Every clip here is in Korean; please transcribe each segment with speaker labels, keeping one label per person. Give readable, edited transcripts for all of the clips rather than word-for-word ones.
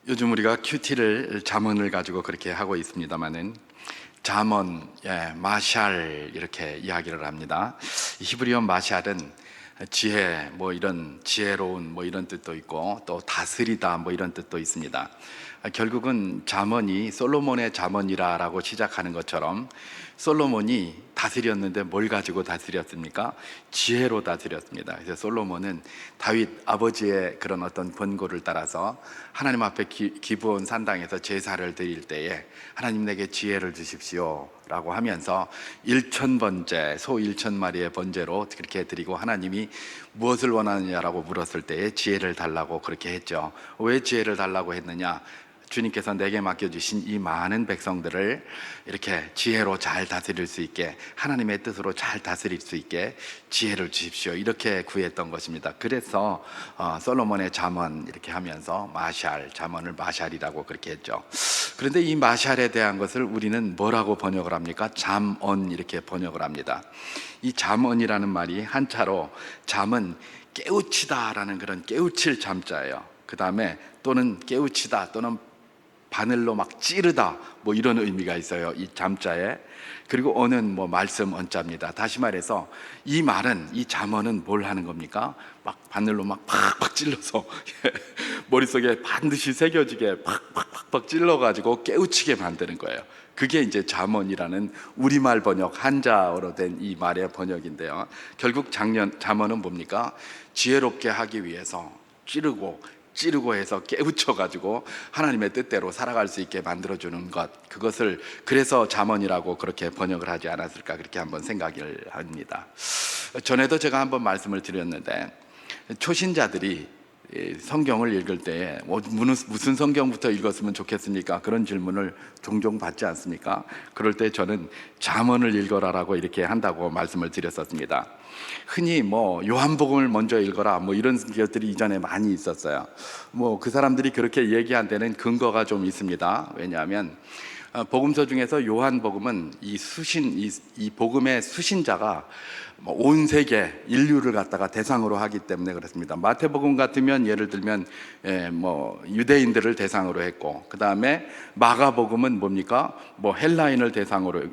Speaker 1: 요즘 우리가 큐티를 잠언을 가지고 그렇게 하고 있습니다만은 잠언, 마샬 이렇게 이야기를 합니다. 히브리어 마샬은 지혜, 뭐 이런 지혜로운 뭐 이런 뜻도 있고 또 다스리다 뭐 이런 뜻도 있습니다. 결국은 잠언이 솔로몬의 잠언이라고 시작하는 것처럼 솔로몬이 다스렸는데 뭘 가지고 다스렸습니까? 지혜로 다스렸습니다. 그래서 솔로몬은 다윗 아버지의 그런 어떤 권고를 따라서 하나님 앞에 기브온 산당에서 제사를 드릴 때에 하나님 내게 지혜를 주십시오 라고 하면서 1,000번째 소 1,000마리의 번제로 그렇게 드리고 하나님이 무엇을 원하느냐라고 물었을 때에 지혜를 달라고 그렇게 했죠. 왜 지혜를 달라고 했느냐? 주님께서 내게 맡겨주신 이 많은 백성들을 이렇게 지혜로 잘 다스릴 수 있게, 하나님의 뜻으로 잘 다스릴 수 있게 지혜를 주십시오, 이렇게 구했던 것입니다. 그래서 솔로몬의 잠언 이렇게 하면서 마샬, 잠언을 마샬이라고 그렇게 했죠. 그런데 이 마샬에 대한 것을 우리는 뭐라고 번역을 합니까? 잠언 이렇게 번역을 합니다. 이 잠언이라는 말이 한자로 잠은 깨우치다라는 그런 깨우칠 잠자예요. 그 다음에 또는 깨우치다 또는 바늘로 막 찌르다 뭐 이런 의미가 있어요, 이 잠자에. 그리고 어는 뭐 말씀 언자입니다. 다시 말해서 이 말은, 이 잠언은 뭘 하는 겁니까? 막 바늘로 막 팍팍 찔러서 머릿속에 반드시 새겨지게 팍팍팍 찔러가지고 깨우치게 만드는 거예요. 그게 이제 잠언이라는 우리말 번역, 한자어로 된 이 말의 번역인데요. 결국 잠언은 뭡니까? 지혜롭게 하기 위해서 찌르고 해서 깨우쳐가지고 하나님의 뜻대로 살아갈 수 있게 만들어주는 것, 그것을 그래서 잠언이라고 그렇게 번역을 하지 않았을까, 그렇게 한번 생각을 합니다. 전에도 제가 한번 말씀을 드렸는데, 초신자들이 성경을 읽을 때에 무슨 성경부터 읽었으면 좋겠습니까? 그런 질문을 종종 받지 않습니까? 그럴 때 저는 잠언을 읽어라라고 이렇게 한다고 말씀을 드렸었습니다. 흔히 뭐 요한복음을 먼저 읽어라 뭐 이런 것들이 이전에 많이 있었어요. 뭐 그 사람들이 그렇게 얘기한 데는 근거가 좀 있습니다. 왜냐하면 복음서 중에서 요한복음은 이 복음의 수신자가 온 세계 인류를 갖다가 대상으로 하기 때문에 그렇습니다. 마태복음 같으면 예를 들면 뭐 유대인들을 대상으로 했고, 그 다음에 마가복음은 뭡니까? 뭐 헬라인을 대상으로,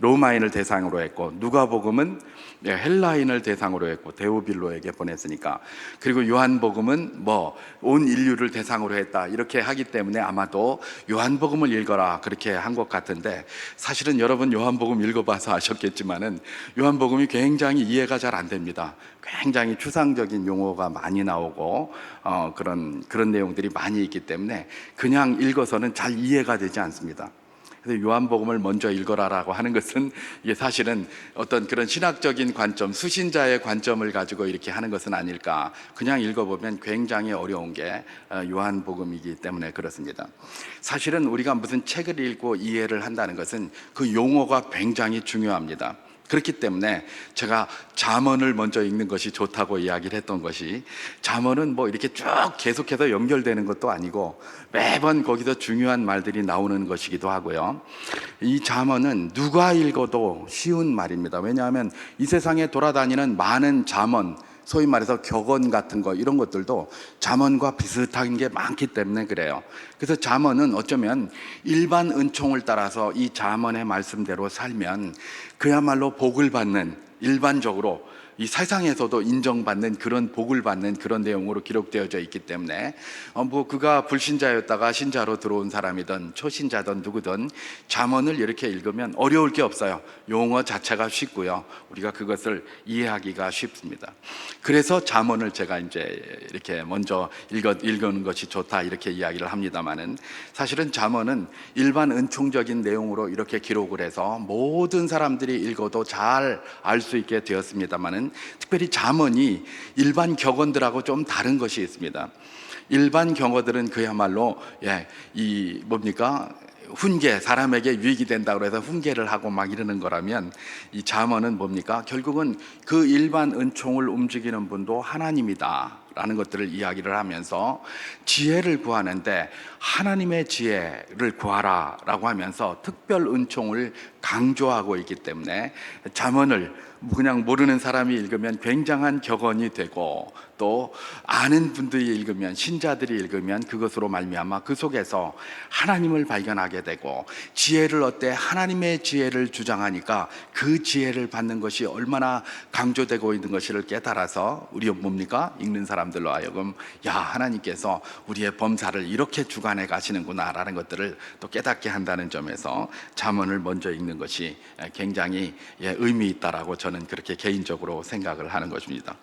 Speaker 1: 로마인을 대상으로 했고, 누가복음은 헬라인을 대상으로 했고 데오빌로에게 보냈으니까, 그리고 요한복음은 뭐 온 인류를 대상으로 했다 이렇게 하기 때문에 아마도 요한복음을 읽어라 그렇게 한 것 같은데, 사실은 여러분 요한복음 읽어봐서 아셨겠지만은 요한복음이 굉장히 이해가 잘 안 됩니다. 굉장히 추상적인 용어가 많이 나오고 그런 내용들이 많이 있기 때문에 그냥 읽어서는 잘 이해가 되지 않습니다. 그래서 요한복음을 먼저 읽어라라고 하는 것은 이게 사실은 어떤 그런 신학적인 관점, 수신자의 관점을 가지고 이렇게 하는 것은 아닐까. 그냥 읽어보면 굉장히 어려운 게 요한복음이기 때문에 그렇습니다. 사실은 우리가 무슨 책을 읽고 이해를 한다는 것은 그 용어가 굉장히 중요합니다. 그렇기 때문에 제가 잠언을 먼저 읽는 것이 좋다고 이야기를 했던 것이, 잠언은 뭐 이렇게 쭉 계속해서 연결되는 것도 아니고 매번 거기서 중요한 말들이 나오는 것이기도 하고요. 이 잠언은 누가 읽어도 쉬운 말입니다. 왜냐하면 이 세상에 돌아다니는 많은 잠언, 소위 말해서 격언 같은 거, 이런 것들도 잠언과 비슷한 게 많기 때문에 그래요. 그래서 잠언은 어쩌면 일반 은총을 따라서 이 잠언의 말씀대로 살면 그야말로 복을 받는, 일반적으로 이 세상에서도 인정받는 그런 복을 받는 그런 내용으로 기록되어져 있기 때문에 뭐 그가 불신자였다가 신자로 들어온 사람이든 초신자든 누구든 잠언을 이렇게 읽으면 어려울 게 없어요. 용어 자체가 쉽고요, 우리가 그것을 이해하기가 쉽습니다. 그래서 잠언을 제가 이제 이렇게 먼저 읽는 것이 좋다 이렇게 이야기를 합니다만은, 사실은 잠언은 일반 은총적인 내용으로 이렇게 기록을 해서 모든 사람들이 읽어도 잘 알 수 있게 되었습니다만은, 특별히 잠언이 일반 격언들하고 좀 다른 것이 있습니다. 일반 격언들은 그야말로 이 뭡니까? 훈계, 사람에게 유익이 된다고 해서 훈계를 하고 막 이러는 거라면, 이 잠언은 뭡니까? 결국은 그 일반 은총을 움직이는 분도 하나님이다 라는 것들을 이야기를 하면서 지혜를 구하는데 하나님의 지혜를 구하라 라고 하면서 특별 은총을 강조하고 있기 때문에 잠언을 그냥 모르는 사람이 읽으면 굉장한 격언이 되고, 또 아는 분들이 읽으면, 신자들이 읽으면 그것으로 말미암아 그 속에서 하나님을 발견하게 되고, 지혜를 얻되 하나님의 지혜를 주장하니까 그 지혜를 받는 것이 얼마나 강조되고 있는 것을 깨달아서 우리 뭡니까? 읽는 사람들로 하여금 야, 하나님께서 우리의 범사를 이렇게 주관해 가시는구나 라는 것들을 또 깨닫게 한다는 점에서 잠언을 먼저 읽는 것이 굉장히 의미 있다라고 저는 그렇게 개인적으로 생각을 하는 것입니다.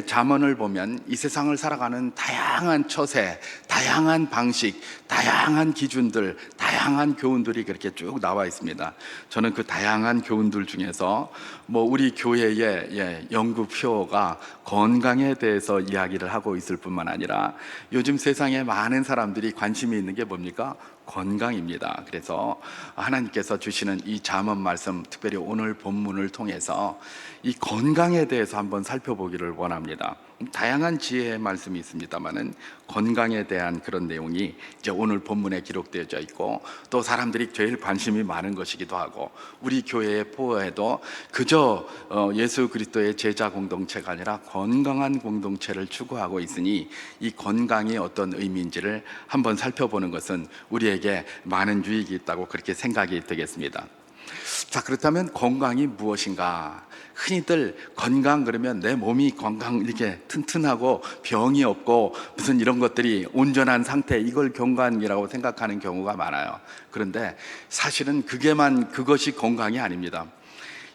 Speaker 1: 잠언을 보면 이 세상을 살아가는 다양한 처세, 다양한 방식, 다양한 기준들, 다양한 교훈들이 그렇게 쭉 나와 있습니다. 저는 그 다양한 교훈들 중에서 우리 교회의 연구표가 건강에 대해서 이야기를 하고 있을 뿐만 아니라 요즘 세상에 많은 사람들이 관심이 있는 게 뭡니까? 건강입니다. 그래서 하나님께서 주시는 이 잠언 말씀, 특별히 오늘 본문을 통해서 이 건강에 대해서 한번 살펴보기를 원합니다. 다양한 지혜의 말씀이 있습니다만은 건강에 대한 그런 내용이 이제 오늘 본문에 기록되어져 있고, 또 사람들이 제일 관심이 많은 것이기도 하고, 우리 교회의 포어에도 그저 예수 그리스도의 제자 공동체가 아니라 건강한 공동체를 추구하고 있으니 이 건강이 어떤 의미인지를 한번 살펴보는 것은 우리에게 많은 유익이 있다고 그렇게 생각이 되겠습니다. 자, 그렇다면 건강이 무엇인가? 흔히들 건강 그러면 내 몸이 건강, 이렇게 튼튼하고 병이 없고 무슨 이런 것들이 온전한 상태, 이걸 건강이라고 생각하는 경우가 많아요. 그런데 사실은 그것이 건강이 아닙니다.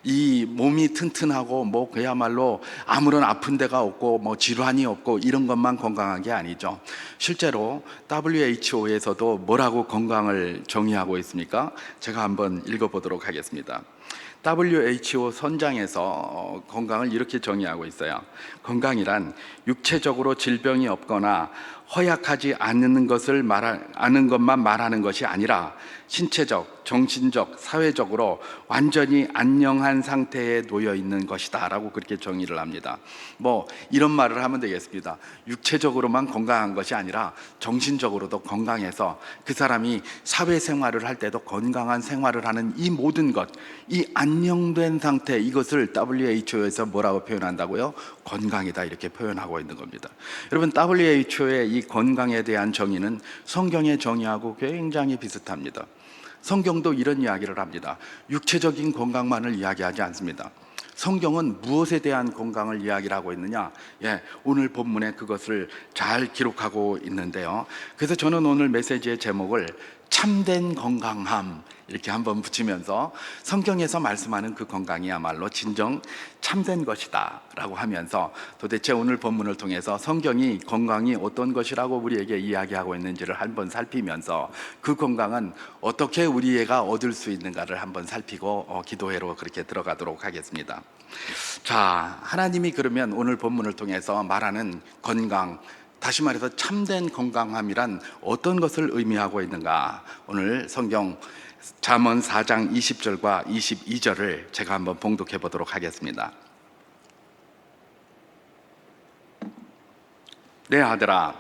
Speaker 1: 이 몸이 튼튼하고 그야말로 아무런 아픈 데가 없고 질환이 없고 이런 것만 건강한 게 아니죠. 실제로 WHO에서도 뭐라고 건강을 정의하고 있습니까? 제가 한번 읽어보도록 하겠습니다. WHO 선장에서 건강을 이렇게 정의하고 있어요. 건강이란 육체적으로 질병이 없거나 허약하지 않는 것만 말하는 것이 아니라 신체적, 정신적, 사회적으로 완전히 안녕한 상태에 놓여 있는 것이다 라고 그렇게 정의를 합니다. 이런 말을 하면 되겠습니다. 육체적으로만 건강한 것이 아니라 정신적으로도 건강해서 그 사람이 사회생활을 할 때도 건강한 생활을 하는 이 모든 것, 이 안녕된 상태, 이것을 WHO에서 뭐라고 표현한다고요? 건강이다, 이렇게 표현하고 있는 겁니다. 여러분, WHO의 이 건강에 대한 정의는 성경의 정의하고 굉장히 비슷합니다. 성경도 이런 이야기를 합니다. 육체적인 건강만을 이야기하지 않습니다. 성경은 무엇에 대한 건강을 이야기를 하고 있느냐? 오늘 본문에 그것을 잘 기록하고 있는데요. 그래서 저는 오늘 메시지의 제목을 참된 건강함 이렇게 한번 붙이면서 성경에서 말씀하는 그 건강이야말로 진정 참된 것이다 라고 하면서 도대체 오늘 본문을 통해서 성경이 건강이 어떤 것이라고 우리에게 이야기하고 있는지를 한번 살피면서 그 건강은 어떻게 우리가 얻을 수 있는가를 한번 살피고 기도회로 그렇게 들어가도록 하겠습니다. 자, 하나님이 그러면 오늘 본문을 통해서 말하는 건강, 다시 말해서 참된 건강함이란 어떤 것을 의미하고 있는가? 오늘 성경 잠언 4장 20절과 22절을 제가 한번 봉독해 보도록 하겠습니다. 내 아들아,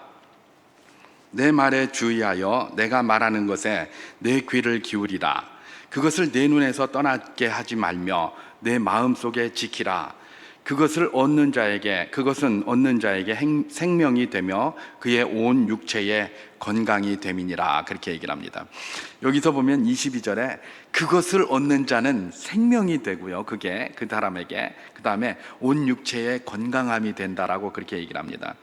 Speaker 1: 내 말에 주의하여 내가 말하는 것에 내 귀를 기울이라. 그것을 내 눈에서 떠나게 하지 말며 내 마음속에 지키라. 그것은 얻는 자에게 생명이 되며 그의 온 육체에 건강이 됨이니라. 그렇게 얘기를 합니다. 여기서 보면 22절에 그것을 얻는 자는 생명이 되고요, 그게 그 사람에게, 그 다음에 온 육체에 건강함이 된다라고 그렇게 얘기를 합니다.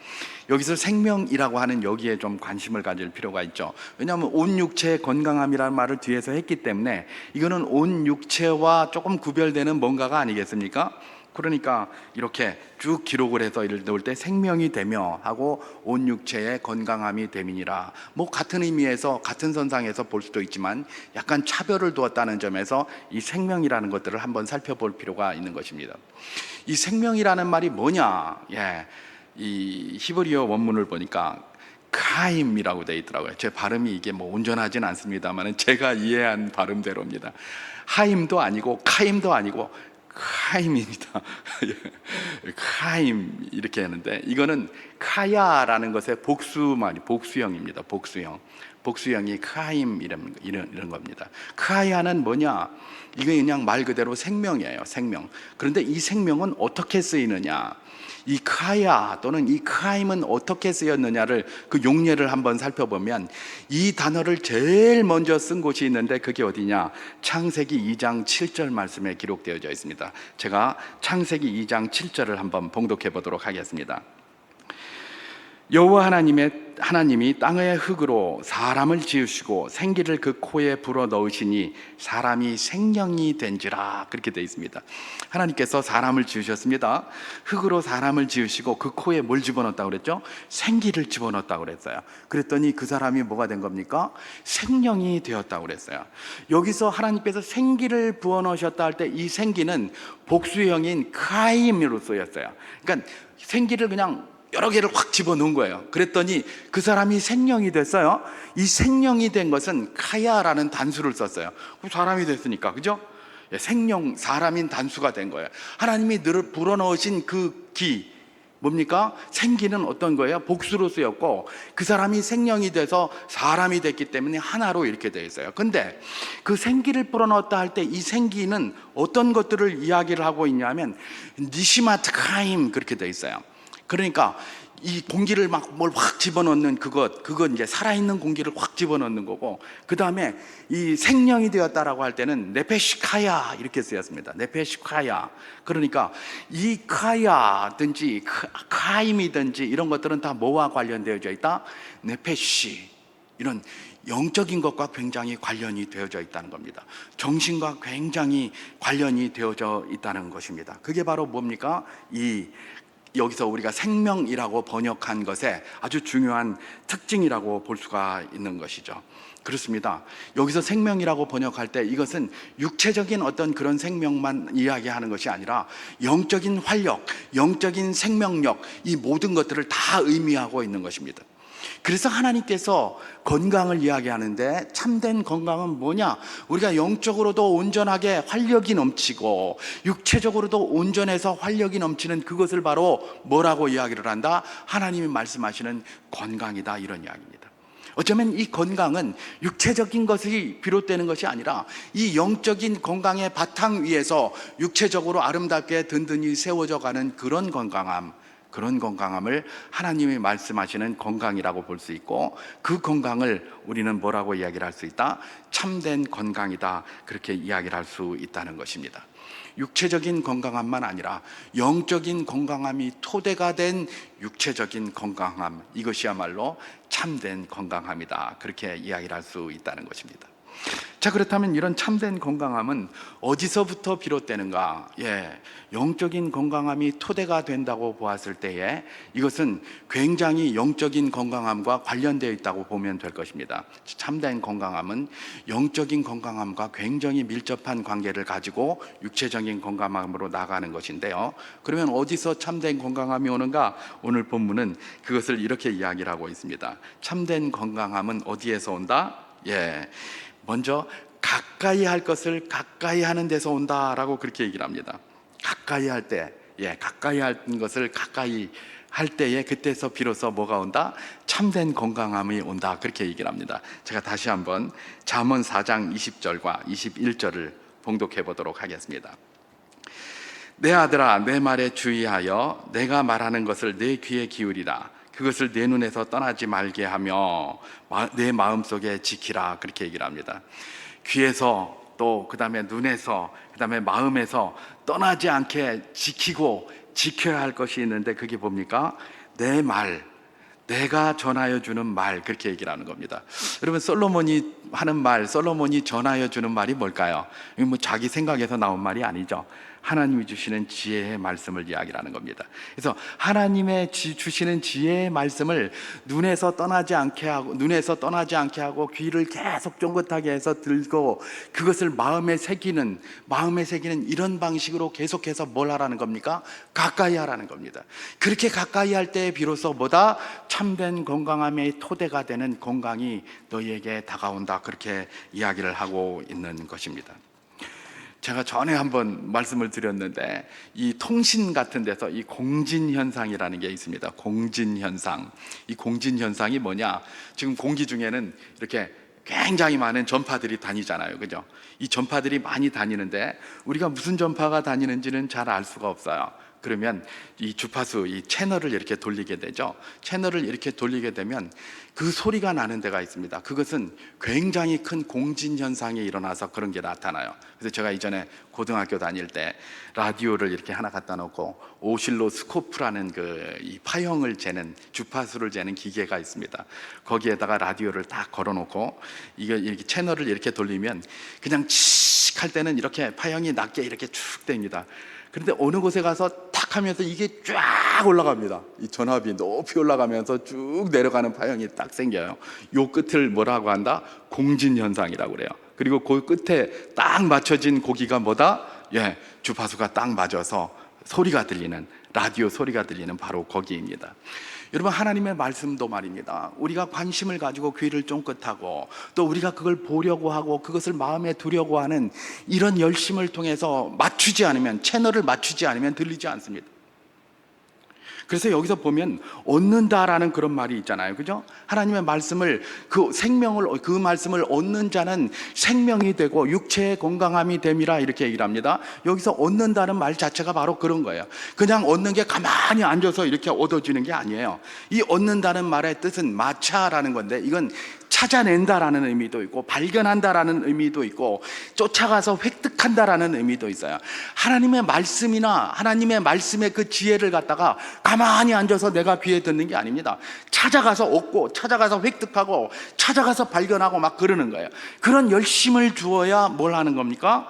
Speaker 1: 여기서 생명이라고 하는 여기에 좀 관심을 가질 필요가 있죠. 왜냐하면 온 육체의 건강함이라는 말을 뒤에서 했기 때문에 이거는 온 육체와 조금 구별되는 뭔가가 아니겠습니까? 그러니까 이렇게 쭉 기록을 해서 이를 넣을 때 생명이 되며 하고 온 육체의 건강함이 됨이니라. 같은 의미에서 같은 선상에서 볼 수도 있지만 약간 차별을 두었다는 점에서 이 생명이라는 것들을 한번 살펴볼 필요가 있는 것입니다. 이 생명이라는 말이 뭐냐? 이 히브리어 원문을 보니까 카임이라고 되어 있더라고요. 제 발음이 이게 온전하진 않습니다만 제가 이해한 발음대로입니다. 하임도 아니고 카임도 아니고 카임입니다. 카임 이렇게 하는데 이거는 카야라는 것의 복수형입니다. 복수형이 카임 이런 겁니다. 카야는 뭐냐? 이게 그냥 말 그대로 생명이에요. 생명. 그런데 이 생명은 어떻게 쓰이느냐? 이 카야 또는 이 카임은 어떻게 쓰였느냐를 그 용례를 한번 살펴보면 이 단어를 제일 먼저 쓴 곳이 있는데 그게 어디냐? 창세기 2장 7절 말씀에 기록되어져 있습니다. 제가 창세기 2장 7절을 한번 봉독해 보도록 하겠습니다. 여호와 하나님이 땅의 흙으로 사람을 지으시고 생기를 그 코에 불어 넣으시니 사람이 생명이 된지라. 그렇게 되어 있습니다. 하나님께서 사람을 지으셨습니다. 흙으로 사람을 지으시고 그 코에 뭘 집어넣었다고 그랬죠? 생기를 집어넣었다고 그랬어요. 그랬더니 그 사람이 뭐가 된 겁니까? 생명이 되었다고 그랬어요. 여기서 하나님께서 생기를 부어 넣으셨다 할 때 이 생기는 복수형인 카임으로 쓰였어요. 그러니까 생기를 그냥 여러 개를 확 집어넣은 거예요. 그랬더니 그 사람이 생명이 됐어요. 이 생명이 된 것은 카야라는 단수를 썼어요. 사람이 됐으니까, 그죠? 생명, 사람인 단수가 된 거예요. 하나님이 늘 불어넣으신 그 기, 뭡니까? 생기는 어떤 거예요? 복수로 쓰였고 그 사람이 생명이 돼서 사람이 됐기 때문에 하나로 이렇게 되어 있어요. 근데 그 생기를 불어넣었다 할 때 이 생기는 어떤 것들을 이야기를 하고 있냐면 니시마트 카임 그렇게 되어 있어요. 그러니까 이 공기를 막 뭘 확 집어넣는 그건 이제 살아있는 공기를 확 집어넣는 거고, 그 다음에 이 생명이 되었다라고 할 때는 네페시카야 이렇게 쓰였습니다. 네페시카야. 그러니까 이 카야든지 카임이든지 이런 것들은 다 뭐와 관련되어져 있다? 네페시, 이런 영적인 것과 굉장히 관련이 되어져 있다는 겁니다. 정신과 굉장히 관련이 되어져 있다는 것입니다. 그게 바로 뭡니까? 여기서 우리가 생명이라고 번역한 것의 아주 중요한 특징이라고 볼 수가 있는 것이죠. 그렇습니다. 여기서 생명이라고 번역할 때 이것은 육체적인 어떤 그런 생명만 이야기하는 것이 아니라 영적인 활력, 영적인 생명력, 이 모든 것들을 다 의미하고 있는 것입니다. 그래서 하나님께서 건강을 이야기하는데 참된 건강은 뭐냐? 우리가 영적으로도 온전하게 활력이 넘치고 육체적으로도 온전해서 활력이 넘치는 그것을 바로 뭐라고 이야기를 한다? 하나님이 말씀하시는 건강이다, 이런 이야기입니다. 어쩌면 이 건강은 육체적인 것이 비롯되는 것이 아니라 이 영적인 건강의 바탕 위에서 육체적으로 아름답게 든든히 세워져 가는 그런 건강함을 하나님이 말씀하시는 건강이라고 볼 수 있고, 그 건강을 우리는 뭐라고 이야기를 할 수 있다? 참된 건강이다, 그렇게 이야기를 할 수 있다는 것입니다. 육체적인 건강함만 아니라 영적인 건강함이 토대가 된 육체적인 건강함, 이것이야말로 참된 건강함이다, 그렇게 이야기를 할 수 있다는 것입니다. 자, 그렇다면 이런 참된 건강함은 어디서부터 비롯되는가? 영적인 건강함이 토대가 된다고 보았을 때에 이것은 굉장히 영적인 건강함과 관련되어 있다고 보면 될 것입니다. 참된 건강함은 영적인 건강함과 굉장히 밀접한 관계를 가지고 육체적인 건강함으로 나가는 것인데요. 그러면 어디서 참된 건강함이 오는가? 오늘 본문은 그것을 이렇게 이야기를 하고 있습니다. 참된 건강함은 어디에서 온다? 먼저 가까이 할 것을 가까이 하는 데서 온다라고 그렇게 얘기를 합니다. 가까이 할 때, 가까이 할 것을 가까이 할 때에 그때서 비로소 뭐가 온다? 참된 건강함이 온다, 그렇게 얘기를 합니다. 제가 다시 한번 잠언 4장 20절과 21절을 봉독해 보도록 하겠습니다. 내 아들아, 내 말에 주의하여 내가 말하는 것을 내 귀에 기울이라. 그것을 내 눈에서 떠나지 말게 하며 내 마음속에 지키라, 그렇게 얘기를 합니다. 귀에서, 또 그 다음에 눈에서, 그 다음에 마음에서 떠나지 않게 지키고 지켜야 할 것이 있는데 그게 뭡니까? 내 말, 내가 전하여 주는 말, 그렇게 얘기를 하는 겁니다. 여러분, 솔로몬이 하는 말, 솔로몬이 전하여 주는 말이 뭘까요? 이거 뭐 자기 생각에서 나온 말이 아니죠. 하나님이 주시는 지혜의 말씀을 이야기하는 겁니다. 그래서 하나님의 주시는 지혜의 말씀을 눈에서 떠나지 않게 하고 귀를 계속 쫑긋하게 해서 들고 그것을 마음에 새기는 이런 방식으로 계속해서 뭘 하라는 겁니까? 가까이 하라는 겁니다. 그렇게 가까이 할 때 비로소 뭐다? 참된 건강함의 토대가 되는 건강이 너희에게 다가온다, 그렇게 이야기를 하고 있는 것입니다. 제가 전에 한번 말씀을 드렸는데 이 통신 같은 데서 이 공진현상이라는 게 있습니다. 공진현상. 이 공진현상이 뭐냐? 지금 공기 중에는 이렇게 굉장히 많은 전파들이 다니잖아요, 그죠? 이 전파들이 많이 다니는데 우리가 무슨 전파가 다니는지는 잘 알 수가 없어요. 그러면 이 주파수, 이 채널을 이렇게 돌리게 되죠. 채널을 이렇게 돌리게 되면 그 소리가 나는 데가 있습니다. 그것은 굉장히 큰 공진 현상이 일어나서 그런 게 나타나요. 그래서 제가 이전에 고등학교 다닐 때 라디오를 이렇게 하나 갖다 놓고 오실로스코프라는 이 파형을 재는, 주파수를 재는 기계가 있습니다. 거기에다가 라디오를 딱 걸어놓고 이렇게 채널을 이렇게 돌리면 그냥 칙 할 때는 이렇게 파형이 낮게 이렇게 쭉 됩니다. 그런데 어느 곳에 가서 탁 하면서 이게 쫙 올라갑니다. 이 전압이 높이 올라가면서 쭉 내려가는 파형이 딱 생겨요. 요 끝을 뭐라고 한다? 공진현상이라고 그래요. 그리고 그 끝에 딱 맞춰진 고기가 뭐다? 주파수가 딱 맞아서 소리가 들리는, 라디오 소리가 들리는 바로 거기입니다. 여러분, 하나님의 말씀도 말입니다. 우리가 관심을 가지고 귀를 쫑긋하고 또 우리가 그걸 보려고 하고 그것을 마음에 두려고 하는 이런 열심을 통해서 맞추지 않으면, 채널을 맞추지 않으면 들리지 않습니다. 그래서 여기서 보면 얻는다라는 그런 말이 있잖아요, 그죠? 하나님의 말씀을, 그 말씀을 얻는 자는 생명이 되고 육체의 건강함이 됨이라 이렇게 얘기를 합니다. 여기서 얻는다는 말 자체가 바로 그런 거예요. 그냥 얻는 게 가만히 앉아서 이렇게 얻어지는 게 아니에요. 이 얻는다는 말의 뜻은 마차라는 건데, 이건 찾아낸다라는 의미도 있고 발견한다라는 의미도 있고 쫓아가서 획득한다라는 의미도 있어요. 하나님의 말씀이나 하나님의 말씀의 그 지혜를 갖다가 가만히 앉아서 내가 귀에 듣는 게 아닙니다. 찾아가서 얻고 찾아가서 획득하고 찾아가서 발견하고 막 그러는 거예요. 그런 열심을 주어야 뭘 하는 겁니까?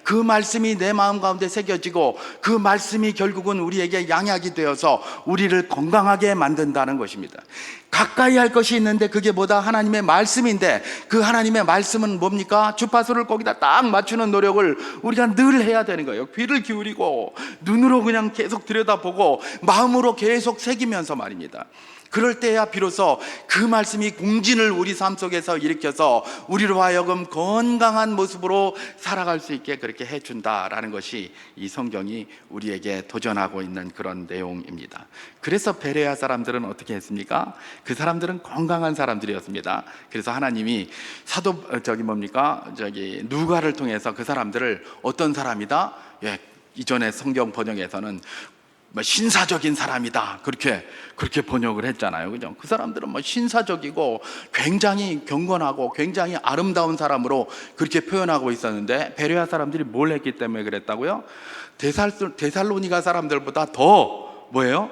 Speaker 1: 그 말씀이 내 마음 가운데 새겨지고 그 말씀이 결국은 우리에게 양약이 되어서 우리를 건강하게 만든다는 것입니다. 가까이 할 것이 있는데 그게 뭐다? 하나님의 말씀인데, 그 하나님의 말씀은 뭡니까? 주파수를 거기다 딱 맞추는 노력을 우리가 늘 해야 되는 거예요. 귀를 기울이고 눈으로 그냥 계속 들여다보고 마음으로 계속 새기면서 말입니다. 그럴 때야 비로소 그 말씀이 공진을 우리 삶 속에서 일으켜서 우리로 하여금 건강한 모습으로 살아갈 수 있게 그렇게 해준다라는 것이 이 성경이 우리에게 도전하고 있는 그런 내용입니다. 그래서 베레아 사람들은 어떻게 했습니까? 그 사람들은 건강한 사람들이었습니다. 그래서 하나님이 누가를 통해서 그 사람들을 어떤 사람이다? 이전에 성경 번역에서는 신사적인 사람이다, 그렇게 번역을 했잖아요, 그죠? 그 사람들은 신사적이고 굉장히 경건하고 굉장히 아름다운 사람으로 그렇게 표현하고 있었는데, 베레아 사람들이 뭘 했기 때문에 그랬다고요? 데살로니가 사람들보다 더 뭐예요?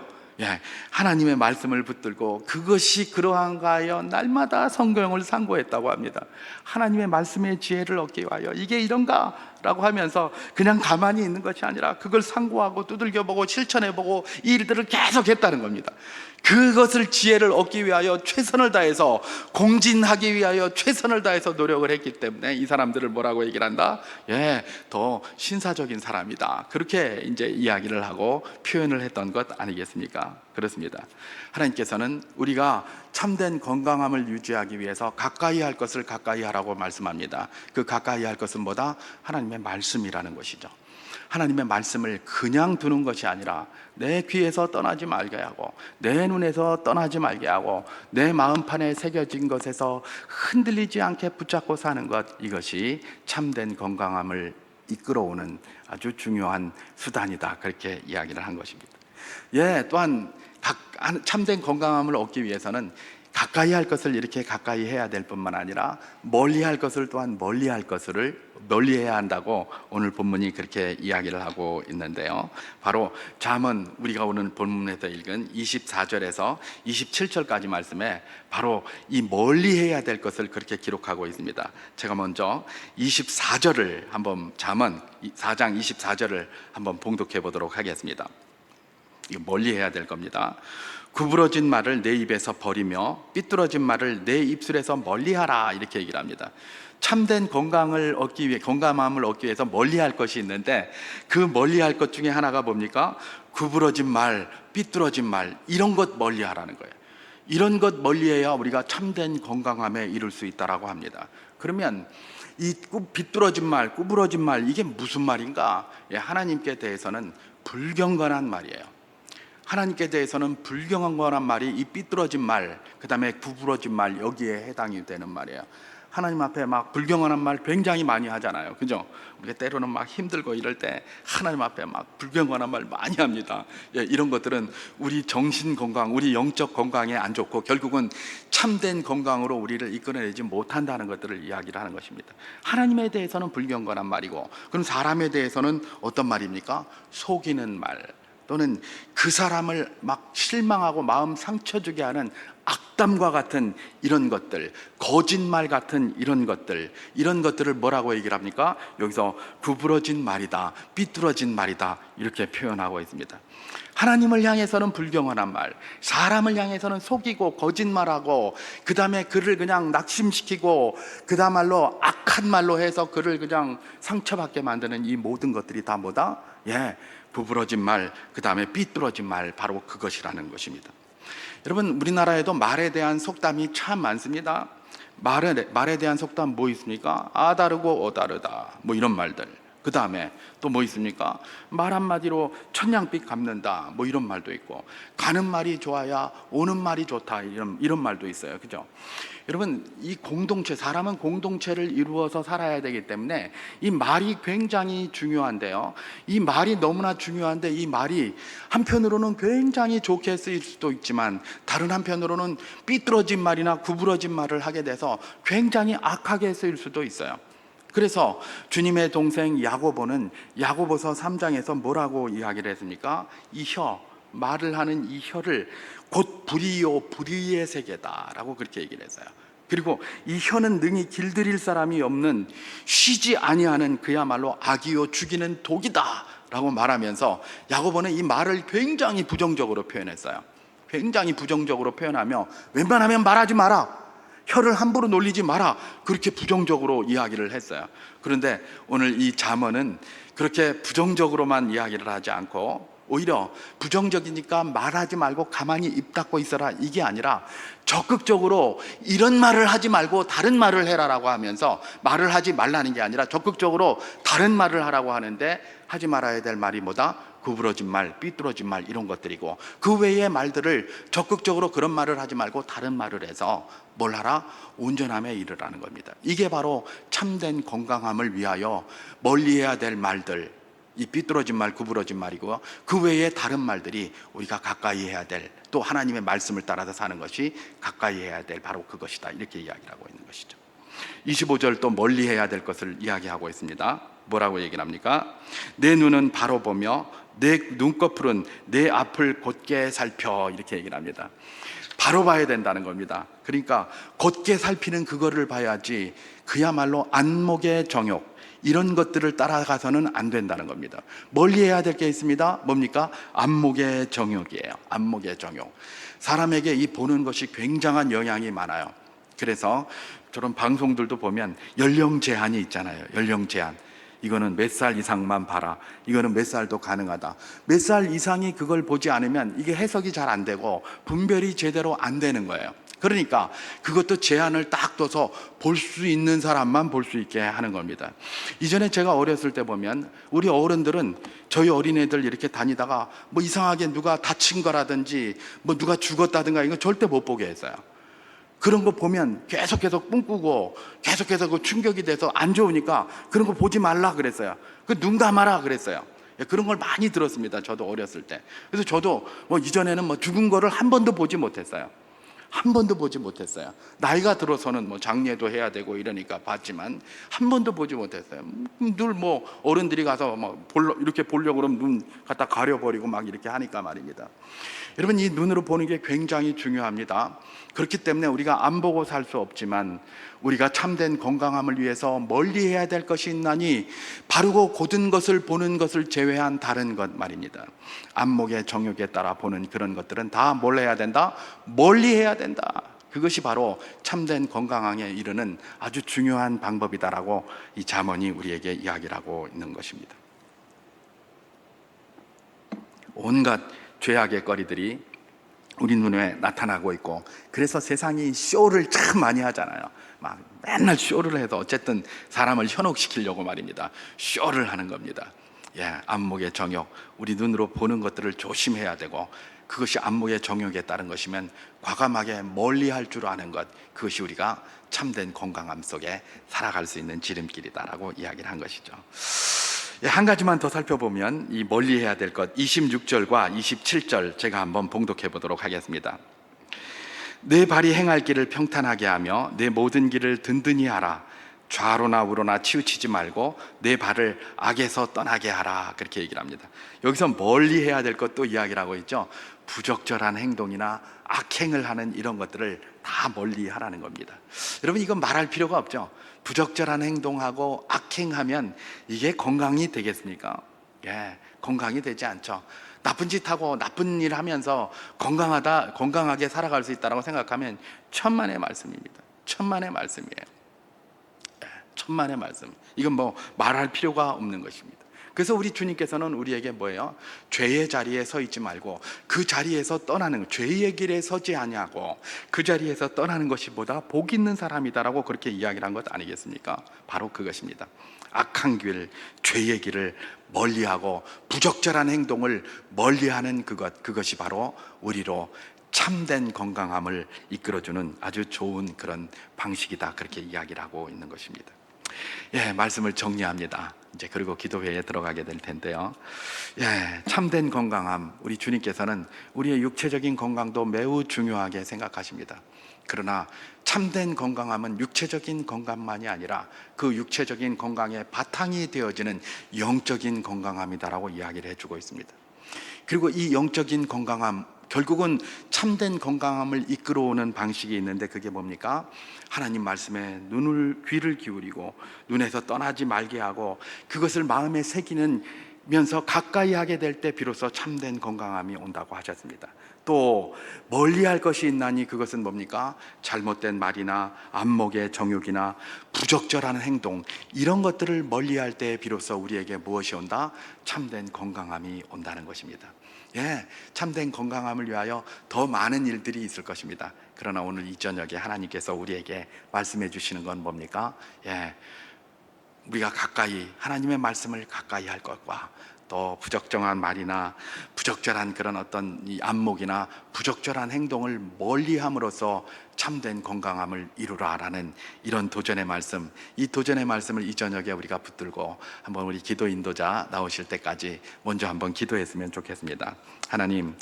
Speaker 1: 하나님의 말씀을 붙들고 그것이 그러한가 하여 날마다 성경을 상고했다고 합니다. 하나님의 말씀의 지혜를 얻기 위하여 이게 이런가? 라고 하면서 그냥 가만히 있는 것이 아니라 그걸 상고하고 두들겨보고 실천해보고 이 일들을 계속 했다는 겁니다. 그것을 지혜를 얻기 위하여 최선을 다해서, 공진하기 위하여 최선을 다해서 노력을 했기 때문에 이 사람들을 뭐라고 얘기를 한다? 더 신사적인 사람이다, 그렇게 이제 이야기를 하고 표현을 했던 것 아니겠습니까? 그렇습니다. 하나님께서는 우리가 참된 건강함을 유지하기 위해서 가까이 할 것을 가까이 하라고 말씀합니다. 그 가까이 할 것은 뭐다? 하나님의 말씀이라는 것이죠. 하나님의 말씀을 그냥 두는 것이 아니라 내 귀에서 떠나지 말게 하고 내 눈에서 떠나지 말게 하고 내 마음판에 새겨진 것에서 흔들리지 않게 붙잡고 사는 것, 이것이 참된 건강함을 이끌어오는 아주 중요한 수단이다, 그렇게 이야기를 한 것입니다. 또한 참된 건강함을 얻기 위해서는 가까이 할 것을 이렇게 가까이 해야 될 뿐만 아니라 멀리 할 것을 또한 멀리 해야 한다고 오늘 본문이 그렇게 이야기를 하고 있는데요. 바로 잠언, 우리가 오늘 본문에서 읽은 24절에서 27절까지 말씀에 바로 이 멀리 해야 될 것을 그렇게 기록하고 있습니다. 제가 먼저 24절을 한번, 잠언 4장 24절을 한번 봉독해 보도록 하겠습니다. 이거 멀리 해야 될 겁니다. 구부러진 말을 내 입에서 버리며 삐뚤어진 말을 내 입술에서 멀리하라, 이렇게 얘기를 합니다. 참된 건강함을 얻기 위해서 멀리할 것이 있는데, 그 멀리할 것 중에 하나가 뭡니까? 구부러진 말, 삐뚤어진 말, 이런 것 멀리하라는 거예요. 이런 것 멀리해야 우리가 참된 건강함에 이룰 수 있다라고 합니다. 그러면 이 비뚤어진 말, 구부러진 말, 이게 무슨 말인가? 하나님께 대해서는 불경건한 말이에요. 하나님께 대해서는 불경건한 말이 이 삐뚤어진 말, 그 다음에 구부러진 말, 여기에 해당이 되는 말이에요. 하나님 앞에 막 불경건한 말 굉장히 많이 하잖아요, 그죠? 우리가 때로는 막 힘들고 이럴 때 하나님 앞에 막 불경건한 말 많이 합니다. 이런 것들은 우리 정신 건강, 우리 영적 건강에 안 좋고 결국은 참된 건강으로 우리를 이끌어내지 못한다는 것들을 이야기를 하는 것입니다. 하나님에 대해서는 불경건한 말이고, 그럼 사람에 대해서는 어떤 말입니까? 속이는 말, 또는 그 사람을 막 실망하고 마음 상처 주게 하는 악담과 같은 이런 것들, 거짓말 같은 이런 것들을 뭐라고 얘기를 합니까? 여기서 구부러진 말이다, 삐뚤어진 말이다, 이렇게 표현하고 있습니다. 하나님을 향해서는 불경건한 말, 사람을 향해서는 속이고 거짓말하고, 그 다음에 그를 그냥 낙심시키고, 그 다음 말로 악한 말로 해서 그를 그냥 상처받게 만드는 이 모든 것들이 다 뭐다? 구부러진 말, 그 다음에 삐뚤어진 말, 바로 그것이라는 것입니다. 여러분, 우리나라에도 말에 대한 속담이 참 많습니다. 말에 대한 속담 뭐 있습니까? 아 다르고 어 다르다, 뭐 이런 말들. 그 다음에 또 뭐 있습니까? 말 한마디로 천냥빚 갚는다, 뭐 이런 말도 있고, 가는 말이 좋아야 오는 말이 좋다, 이런 말도 있어요, 그죠? 여러분, 이 공동체, 사람은 공동체를 이루어서 살아야 되기 때문에 이 말이 굉장히 중요한데요, 이 말이 너무나 중요한데, 이 말이 한편으로는 굉장히 좋게 쓰일 수도 있지만 다른 한편으로는 삐뚤어진 말이나 구부러진 말을 하게 돼서 굉장히 악하게 쓰일 수도 있어요. 그래서 주님의 동생 야고보는 야고보서 3장에서 뭐라고 이야기를 했습니까? 이 말을 하는 이 혀를 곧 불의요 불의의 세계다라고 그렇게 얘기를 했어요. 그리고 이 혀는 능히 길들일 사람이 없는, 쉬지 아니하는 그야말로 악이요 죽이는 독이다 라고 말하면서 야고보는 이 말을 굉장히 부정적으로 표현했어요. 굉장히 부정적으로 표현하며 웬만하면 말하지 마라, 혀를 함부로 놀리지 마라, 그렇게 부정적으로 이야기를 했어요. 그런데 오늘 이 잠언은 그렇게 부정적으로만 이야기를 하지 않고, 오히려 부정적이니까 말하지 말고 가만히 입 닫고 있어라, 이게 아니라 적극적으로 이런 말을 하지 말고 다른 말을 해라라고 하면서, 말을 하지 말라는 게 아니라 적극적으로 다른 말을 하라고 하는데, 하지 말아야 될 말이 뭐다? 구부러진 말, 삐뚤어진 말, 이런 것들이고, 그 외의 말들을 적극적으로 그런 말을 하지 말고 다른 말을 해서 뭘 하라? 온전함에 이르라는 겁니다. 이게 바로 참된 건강함을 위하여 멀리해야 될 말들, 이 삐뚤어진 말, 구부러진 말이고, 그 외에 다른 말들이 우리가 가까이 해야 될, 또 하나님의 말씀을 따라서 사는 것이 가까이 해야 될 바로 그것이다, 이렇게 이야기를 하고 있는 것이죠. 25절 또 멀리 해야 될 것을 이야기하고 있습니다. 뭐라고 얘기를 합니까? 내 눈은 바로 보며 내 눈꺼풀은 내 앞을 곧게 살펴, 이렇게 얘기를 합니다. 바로 봐야 된다는 겁니다. 그러니까 곧게 살피는 그거를 봐야지, 그야말로 안목의 정욕, 이런 것들을 따라가서는 안 된다는 겁니다. 멀리 해야 될 게 있습니다. 뭡니까? 안목의 정욕이에요. 안목의 정욕. 사람에게 이 보는 것이 굉장한 영향이 많아요. 그래서 저런 방송들도 보면 연령 제한이 있잖아요. 연령 제한. 이거는 몇 살 이상만 봐라, 이거는 몇 살도 가능하다. 몇 살 이상이 그걸 보지 않으면 이게 해석이 잘 안 되고 분별이 제대로 안 되는 거예요. 그러니까 그것도 제한을 딱 둬서 볼 수 있는 사람만 볼 수 있게 하는 겁니다. 이전에 제가 어렸을 때 보면 우리 어른들은 저희 어린애들 이렇게 다니다가 뭐 이상하게 누가 다친 거라든지 뭐 누가 죽었다든가 이거 절대 못 보게 했어요. 그런 거 보면 계속해서 꿈꾸고 계속해서 그 충격이 돼서 안 좋으니까 그런 거 보지 말라 그랬어요. 그 눈 감아라 그랬어요. 그런 걸 많이 들었습니다, 저도 어렸을 때. 그래서 저도 뭐 이전에는 뭐 죽은 거를 한 번도 보지 못했어요. 한 번도 보지 못했어요. 나이가 들어서는 뭐 장례도 해야 되고 이러니까 봤지만 한 번도 보지 못했어요. 늘 뭐 어른들이 가서 막 이렇게 보려고 그러면 눈 갖다 가려버리고 막 이렇게 하니까 말입니다. 여러분, 이 눈으로 보는 게 굉장히 중요합니다. 그렇기 때문에 우리가 안 보고 살 수 없지만 우리가 참된 건강함을 위해서 멀리 해야 될 것이 있나니 바르고 곧은 것을 보는 것을 제외한 다른 것 말입니다. 안목의 정욕에 따라 보는 그런 것들은 다 뭘 해야 된다? 멀리 해야 된다. 그것이 바로 참된 건강함에 이르는 아주 중요한 방법이다라고 이 잠언이 우리에게 이야기를 하고 있는 것입니다. 온갖 죄악의 거리들이 우리 눈에 나타나고 있고, 그래서 세상이 쇼를 참 많이 하잖아요. 막 맨날 쇼를 해서 어쨌든 사람을 현혹시키려고 말입니다. 쇼를 하는 겁니다. 안목의 정욕, 우리 눈으로 보는 것들을 조심해야 되고, 그것이 안목의 정욕에 따른 것이면 과감하게 멀리할 줄 아는 것, 그것이 우리가 참된 건강함 속에 살아갈 수 있는 지름길이다라고 이야기를 한 것이죠. 한 가지만 더 살펴보면 이 멀리해야 될 것, 26절과 27절 제가 한번 봉독해 보도록 하겠습니다. 내 발이 행할 길을 평탄하게 하며 내 모든 길을 든든히 하라. 좌로나 우로나 치우치지 말고 내 발을 악에서 떠나게 하라. 그렇게 얘기를 합니다. 여기서 멀리 해야 될 것도 이야기를 하고 있죠. 부적절한 행동이나 악행을 하는 이런 것들을 다 멀리 하라는 겁니다. 여러분, 이건 말할 필요가 없죠. 부적절한 행동하고 악행하면 이게 건강이 되겠습니까? 건강이 되지 않죠. 나쁜 짓 하고 나쁜 일 하면서 건강하게 살아갈 수 있다고 생각하면 천만의 말씀입니다. 천만의 말씀이에요. 천만의 말씀. 이건 뭐 말할 필요가 없는 것입니다. 그래서 우리 주님께서는 우리에게 뭐예요? 죄의 자리에 서 있지 말고 그 자리에서 떠나는, 죄의 길에 서지 아니하고 그 자리에서 떠나는 것이 보다 복 있는 사람이다라고 그렇게 이야기를 한 것 아니겠습니까? 바로 그것입니다. 악한 길, 죄의 길을 멀리하고 부적절한 행동을 멀리하는 그것이 바로 우리로 참된 건강함을 이끌어주는 아주 좋은 그런 방식이다, 그렇게 이야기를 하고 있는 것입니다. 말씀을 정리합니다. 이제 그리고 기도회에 들어가게 될 텐데요. 참된 건강함, 우리 주님께서는 우리의 육체적인 건강도 매우 중요하게 생각하십니다. 그러나 참된 건강함은 육체적인 건강만이 아니라 그 육체적인 건강의 바탕이 되어지는 영적인 건강함이다라고 이야기를 해주고 있습니다. 그리고 이 영적인 건강함, 결국은 참된 건강함을 이끌어오는 방식이 있는데 그게 뭡니까? 하나님 말씀에 귀를 기울이고 눈에서 떠나지 말게 하고 그것을 마음에 새기면서 가까이 하게 될 때 비로소 참된 건강함이 온다고 하셨습니다. 또 멀리할 것이 있나니 그것은 뭡니까? 잘못된 말이나 안목의 정욕이나 부적절한 행동, 이런 것들을 멀리할 때 비로소 우리에게 무엇이 온다? 참된 건강함이 온다는 것입니다. 참된 건강함을 위하여 더 많은 일들이 있을 것입니다. 그러나 오늘 이 저녁에 하나님께서 우리에게 말씀해 주시는 건 뭡니까? 우리가 하나님의 말씀을 가까이 할 것과 또 부적절한 말이나 부적절한 그런 어떤 이 안목이나 부적절한 행동을 멀리함으로써 참된 건강함을 이루라라는 이런 도전의 말씀, 이 도전의 말씀을 이 저녁에 우리가 붙들고 한번 우리 기도 인도자 나오실 때까지 먼저 한번 기도했으면 좋겠습니다. 하나님,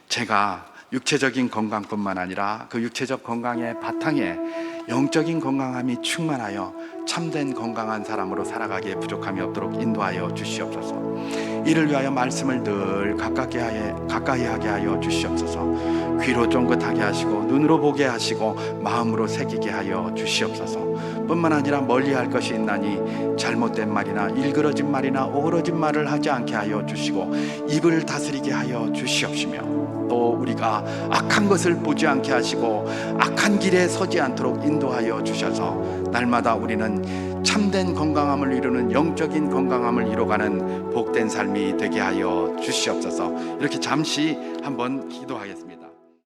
Speaker 1: 제가 육체적인 건강뿐만 아니라 그 육체적 건강의 바탕에 영적인 건강함이 충만하여 참된 건강한 사람으로 살아가기에 부족함이 없도록 인도하여 주시옵소서. 이를 위하여 말씀을 늘 가까이 하게 하여 주시옵소서. 귀로 쫑긋하게 하시고 눈으로 보게 하시고 마음으로 새기게 하여 주시옵소서. 뿐만 아니라 멀리할 것이 있나니 잘못된 말이나 일그러진 말이나 오그러진 말을 하지 않게 하여 주시고 입을 다스리게 하여 주시옵시며, 또 우리가 악한 것을 보지 않게 하시고 악한 길에 서지 않도록 인도하여 주셔서 날마다 우리는 참된 건강함을 이루는 영적인 건강함을 이뤄가는 복된 삶이 되게 하여 주시옵소서. 이렇게 잠시 한번 기도하겠습니다.